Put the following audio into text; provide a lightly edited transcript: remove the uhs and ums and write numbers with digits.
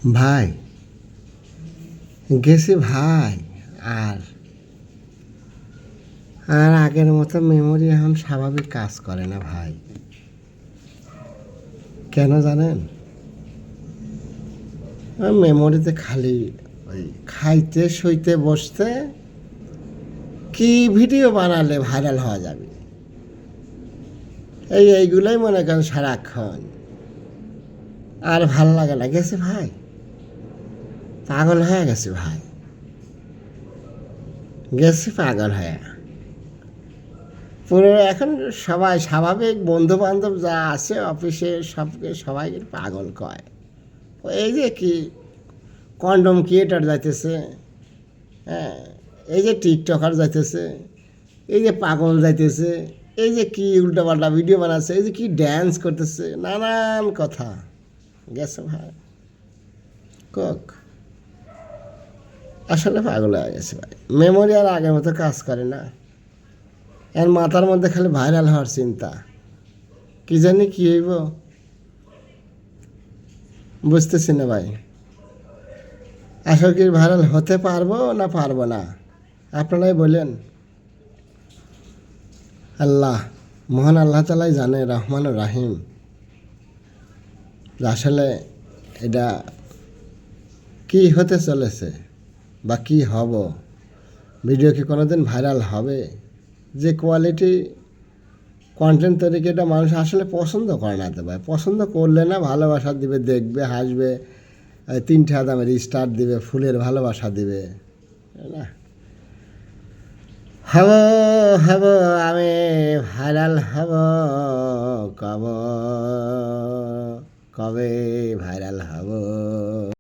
ভাই গেছি ভাই। আর আর আগের মতো মেমোরি এখন স্বাভাবিক কাজ করে না ভাই। কেন জানেন? মেমোরিতে খালি ওই খাইতে শুইতে বসতে কি ভিডিও বানালে ভাইরাল হওয়া যাবে, এইগুলোই মনে করেন সারাক্ষণ। আর ভাল লাগে না, গেছে ভাই, পাগল হয়ে গেছে ভাই, গেছে পাগল হয়ে। পুরো এখন সবাই স্বাভাবিক বন্ধু বান্ধব যা আছে অফিসে সবাই পাগল কয়। এই যে কি কন্ডম ক্রিয়েটার যাইতেছে, হ্যাঁ, এই যে টিকটকার যাইতেছে, এই যে পাগল যাইতেছে, এই যে কি উল্টাপাল্টা ভিডিও বানাচ্ছে, এই যে কি ড্যান্স করতেছে, নানান কথা। গেছে ভাই কক, আসলে পাগল হয়ে গেছে ভাই। মেমোরি আর আগের মতো কাজ করে না। এর মাথার মধ্যে খালি ভাইরাল হওয়ার চিন্তা, কি জানি কি হইব, বুঝতেছি না ভাই। আসলে কি ভাইরাল হতে পারবো না পারবো না, আপনারাই বলেন। আল্লাহ, মহান আল্লাহ তালাই জানে, রহমান রাহিম, আসলে এটা কি হতে চলেছে বা কি হব। ভিডিও কি কোনোদিন ভাইরাল হবে? যে কোয়ালিটি কন্টেন্ট তৈরি এটা মানুষ আসলে পছন্দ করে না। তো ভাই পছন্দ করলে না ভালোবাসা দিবে, দেখবে, হাসবে, 3টা দামের স্টার দিবে, ফুলের ভালোবাসা দিবে, তাই না? হব হব আমি ভাইরাল হব, কব কবে ভাইরাল হব।